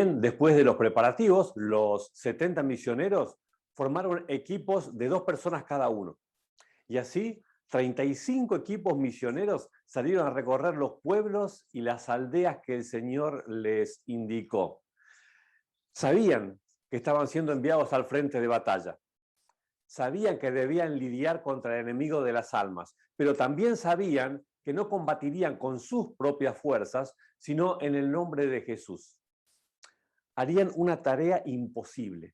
Bien, después de los preparativos, los 70 misioneros formaron equipos de 2 personas cada uno. Y así, 35 equipos misioneros salieron a recorrer los pueblos y las aldeas que el Señor les indicó. Sabían que estaban siendo enviados al frente de batalla. Sabían que debían lidiar contra el enemigo de las almas, pero también sabían que no combatirían con sus propias fuerzas, sino en el nombre de Jesús. Harían una tarea imposible.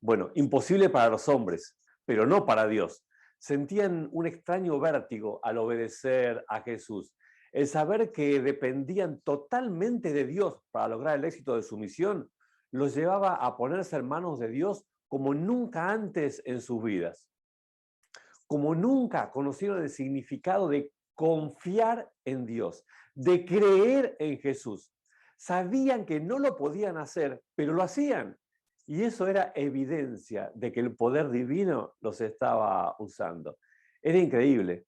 Bueno, imposible para los hombres, pero no para Dios. Sentían un extraño vértigo al obedecer a Jesús. El saber que dependían totalmente de Dios para lograr el éxito de su misión los llevaba a ponerse en manos de Dios como nunca antes en sus vidas. Como nunca conocieron el significado de confiar en Dios, de creer en Jesús. Sabían que no lo podían hacer, pero lo hacían. Y eso era evidencia de que el poder divino los estaba usando. Era increíble.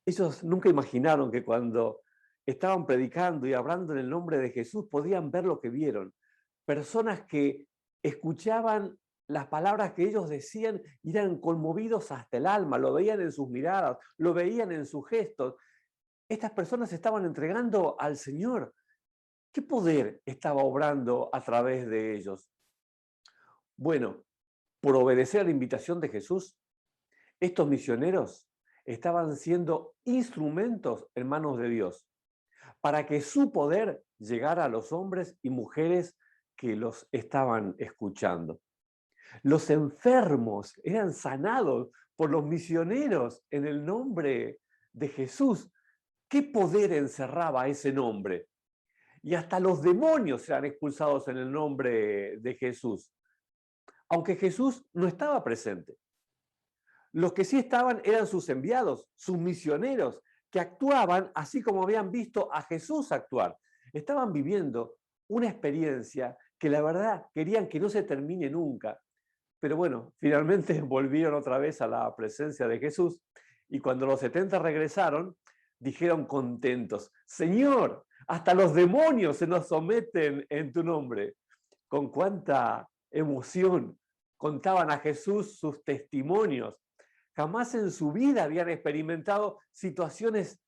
Ellos nunca imaginaron que cuando estaban predicando y hablando en el nombre de Jesús podían ver lo que vieron. Personas que escuchaban las palabras que ellos decían y eran conmovidos hasta el alma, lo veían en sus miradas, lo veían en sus gestos. Estas personas se estaban entregando al Señor. ¿Qué poder estaba obrando a través de ellos? Bueno, por obedecer a la invitación de Jesús, estos misioneros estaban siendo instrumentos en manos de Dios para que su poder llegara a los hombres y mujeres que los estaban escuchando. Los enfermos eran sanados por los misioneros en el nombre de Jesús. ¿Qué poder encerraba ese nombre? Y hasta los demonios eran expulsados en el nombre de Jesús, aunque Jesús no estaba presente. Los que sí estaban eran sus enviados, sus misioneros, que actuaban así como habían visto a Jesús actuar. Estaban viviendo una experiencia que la verdad querían que no se termine nunca. Pero bueno, finalmente volvieron otra vez a la presencia de Jesús y cuando los 70 regresaron, dijeron contentos, Señor, hasta los demonios se nos someten en tu nombre. Con cuánta emoción contaban a Jesús sus testimonios. Jamás en su vida habían experimentado situaciones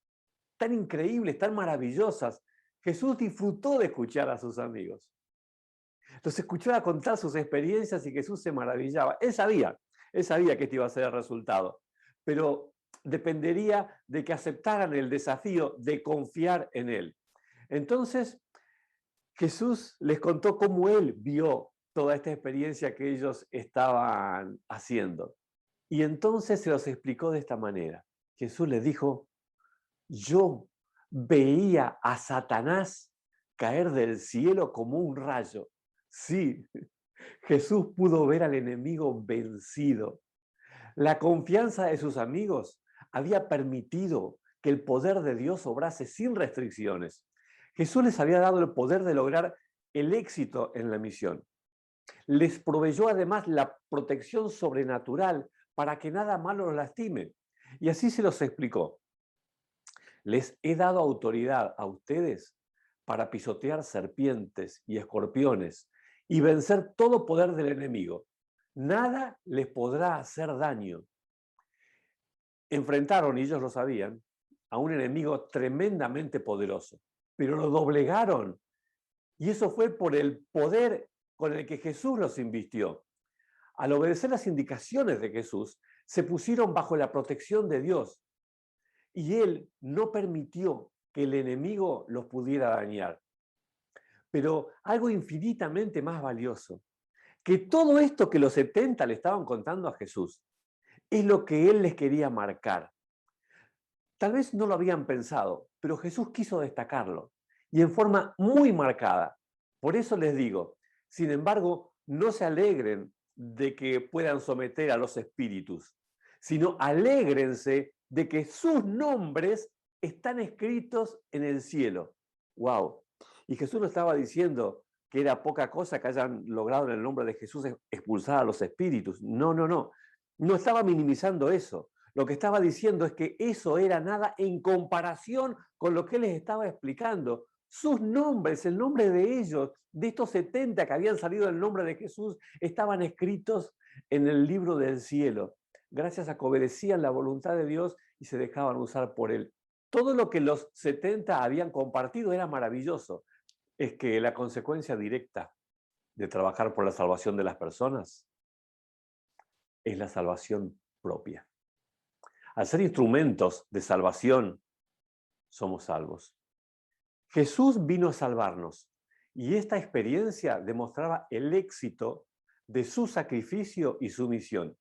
tan increíbles, tan maravillosas. Jesús disfrutó de escuchar a sus amigos. Los escuchaba contar sus experiencias y Jesús se maravillaba. Él sabía que este iba a ser el resultado, pero dependería de que aceptaran el desafío de confiar en Él. Entonces, Jesús les contó cómo Él vio toda esta experiencia que ellos estaban haciendo. Y entonces se los explicó de esta manera. Jesús les dijo, yo veía a Satanás caer del cielo como un rayo. Sí, Jesús pudo ver al enemigo vencido. La confianza de sus amigos había permitido que el poder de Dios obrase sin restricciones. Jesús les había dado el poder de lograr el éxito en la misión. Les proveyó además la protección sobrenatural para que nada malo los lastime. Y así se los explicó. Les he dado autoridad a ustedes para pisotear serpientes y escorpiones y vencer todo poder del enemigo. Nada les podrá hacer daño. Enfrentaron, y ellos lo sabían, a un enemigo tremendamente poderoso, pero lo doblegaron. Y eso fue por el poder con el que Jesús los invistió. Al obedecer las indicaciones de Jesús, se pusieron bajo la protección de Dios. Y Él no permitió que el enemigo los pudiera dañar. Pero algo infinitamente más valioso, que todo esto que los 70 le estaban contando a Jesús, es lo que Él les quería marcar. Tal vez no lo habían pensado, pero Jesús quiso destacarlo, y en forma muy marcada. Por eso les digo, sin embargo, no se alegren de que puedan someter a los espíritus, sino alégrense de que sus nombres están escritos en el cielo. ¡Wow! Y Jesús no estaba diciendo que era poca cosa que hayan logrado en el nombre de Jesús expulsar a los espíritus. No, no, no. No estaba minimizando eso. Lo que estaba diciendo es que eso era nada en comparación con lo que él les estaba explicando. sus nombres, el nombre de ellos, de estos 70 que habían salido del nombre de Jesús, estaban escritos en el libro del cielo, gracias a que obedecían la voluntad de Dios y se dejaban usar por Él. Todo lo que los 70 habían compartido era maravilloso. Es que la consecuencia directa de trabajar por la salvación de las personas es la salvación propia. Al ser instrumentos de salvación, somos salvos. Jesús vino a salvarnos y esta experiencia demostraba el éxito de su sacrificio y su misión.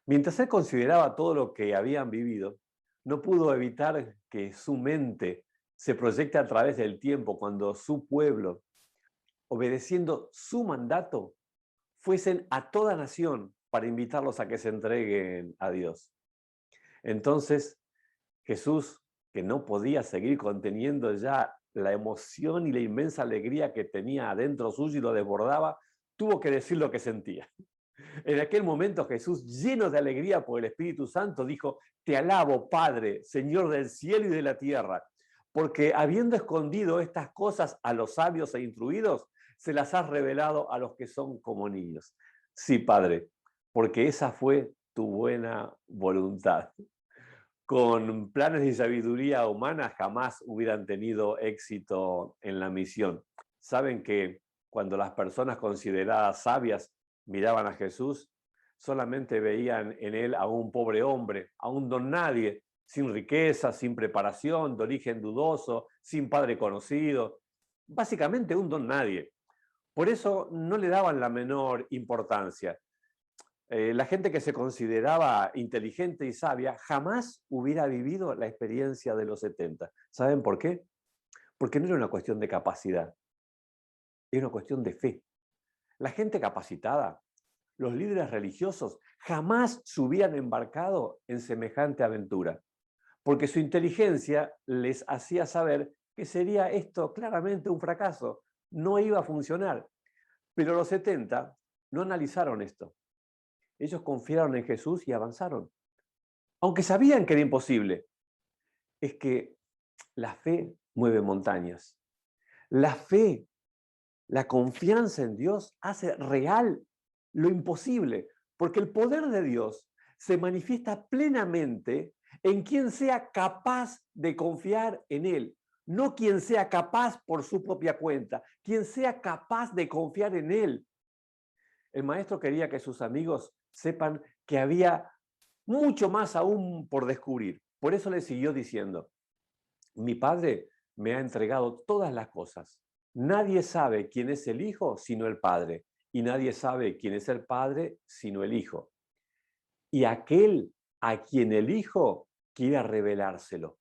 Mientras él consideraba todo lo que habían vivido, no pudo evitar que su mente se proyecte a través del tiempo cuando su pueblo, obedeciendo su mandato, fuesen a toda nación para invitarlos a que se entreguen a Dios. Entonces, Jesús, que no podía seguir conteniendo ya la emoción y la inmensa alegría que tenía adentro suyo y lo desbordaba, tuvo que decir lo que sentía. En aquel momento Jesús, lleno de alegría por el Espíritu Santo, dijo: te alabo, Padre, Señor del cielo y de la tierra, porque habiendo escondido estas cosas a los sabios e instruidos, se las has revelado a los que son como niños. Sí, Padre, porque esa fue tu buena voluntad. Con planes y sabiduría humana jamás hubieran tenido éxito en la misión. Saben que cuando las personas consideradas sabias miraban a Jesús, solamente veían en él a un pobre hombre, a un don nadie, sin riqueza, sin preparación, de origen dudoso, sin padre conocido, básicamente un don nadie. Por eso no le daban la menor importancia. La gente que se consideraba inteligente y sabia jamás hubiera vivido la experiencia de los 70. ¿Saben por qué? Porque no era una cuestión de capacidad, era una cuestión de fe. La gente capacitada, los líderes religiosos, jamás se hubieran embarcado en semejante aventura, porque su inteligencia les hacía saber que sería esto claramente un fracaso, no iba a funcionar. Pero los 70 no analizaron esto. Ellos confiaron en Jesús y avanzaron, aunque sabían que era imposible. Es que la fe mueve montañas. La fe, la confianza en Dios hace real lo imposible, porque el poder de Dios se manifiesta plenamente en quien sea capaz de confiar en Él, no quien sea capaz por su propia cuenta, quien sea capaz de confiar en Él. El maestro quería que sus amigos sepan que había mucho más aún por descubrir. Por eso le siguió diciendo: mi Padre me ha entregado todas las cosas. Nadie sabe quién es el Hijo sino el Padre, y nadie sabe quién es el Padre sino el Hijo. Y aquel a quien el Hijo quiera revelárselo.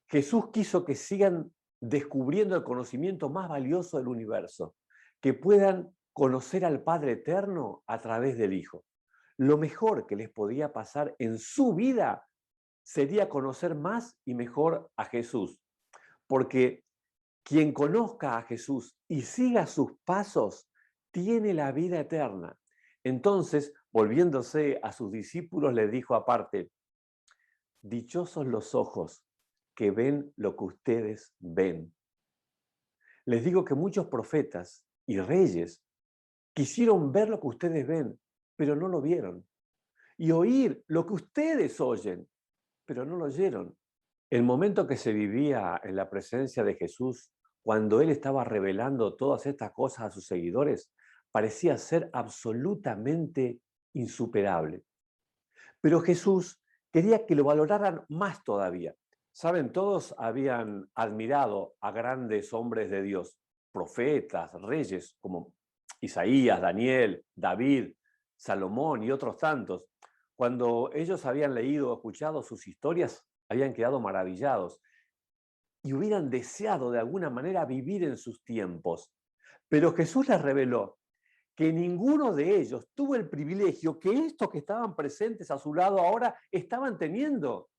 Jesús quiso que sigan descubriendo el conocimiento más valioso del universo, que puedan conocer al Padre eterno a través del Hijo. Lo mejor que les podía pasar en su vida sería conocer más y mejor a Jesús, porque quien conozca a Jesús y siga sus pasos tiene la vida eterna. Entonces, volviéndose a sus discípulos, les dijo aparte: dichosos los ojos que ven lo que ustedes ven. Les digo que muchos profetas y reyes quisieron ver lo que ustedes ven, pero no lo vieron. Y oír lo que ustedes oyen, pero no lo oyeron. El momento que se vivía en la presencia de Jesús, cuando Él estaba revelando todas estas cosas a sus seguidores, parecía ser absolutamente insuperable. Pero Jesús quería que lo valoraran más todavía. Saben, todos habían admirado a grandes hombres de Dios, profetas, reyes como Isaías, Daniel, David, Salomón y otros tantos. Cuando ellos habían leído o escuchado sus historias, habían quedado maravillados y hubieran deseado de alguna manera vivir en sus tiempos. Pero Jesús les reveló que ninguno de ellos tuvo el privilegio que estos que estaban presentes a su lado ahora estaban teniendo.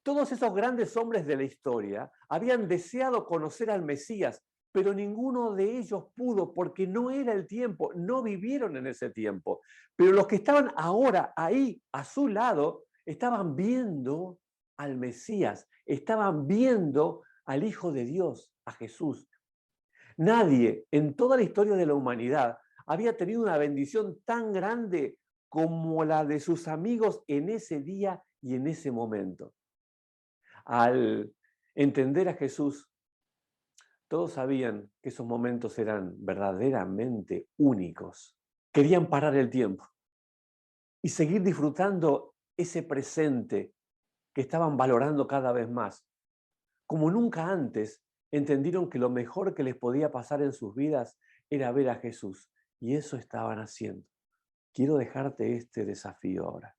Todos esos grandes hombres de la historia habían deseado conocer al Mesías, pero ninguno de ellos pudo porque no era el tiempo, no vivieron en ese tiempo. Pero los que estaban ahora ahí a su lado estaban viendo al Mesías, estaban viendo al Hijo de Dios, a Jesús. Nadie en toda la historia de la humanidad había tenido una bendición tan grande como la de sus amigos en ese día y en ese momento. Al entender a Jesús, todos sabían que esos momentos eran verdaderamente únicos. Querían parar el tiempo y seguir disfrutando ese presente que estaban valorando cada vez más. Como nunca antes, entendieron que lo mejor que les podía pasar en sus vidas era ver a Jesús. Y eso estaban haciendo. Quiero dejarte este desafío ahora.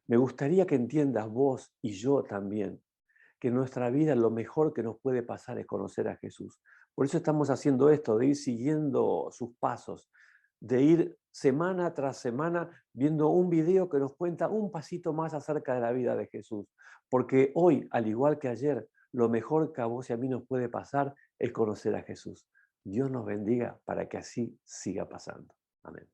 Me gustaría que entiendas vos y yo también que en nuestra vida lo mejor que nos puede pasar es conocer a Jesús. Por eso estamos haciendo esto, de ir siguiendo sus pasos, de ir semana tras semana viendo un video que nos cuenta un pasito más acerca de la vida de Jesús. Porque hoy, al igual que ayer, lo mejor que a vos y a mí nos puede pasar es conocer a Jesús. Dios nos bendiga para que así siga pasando. Amén.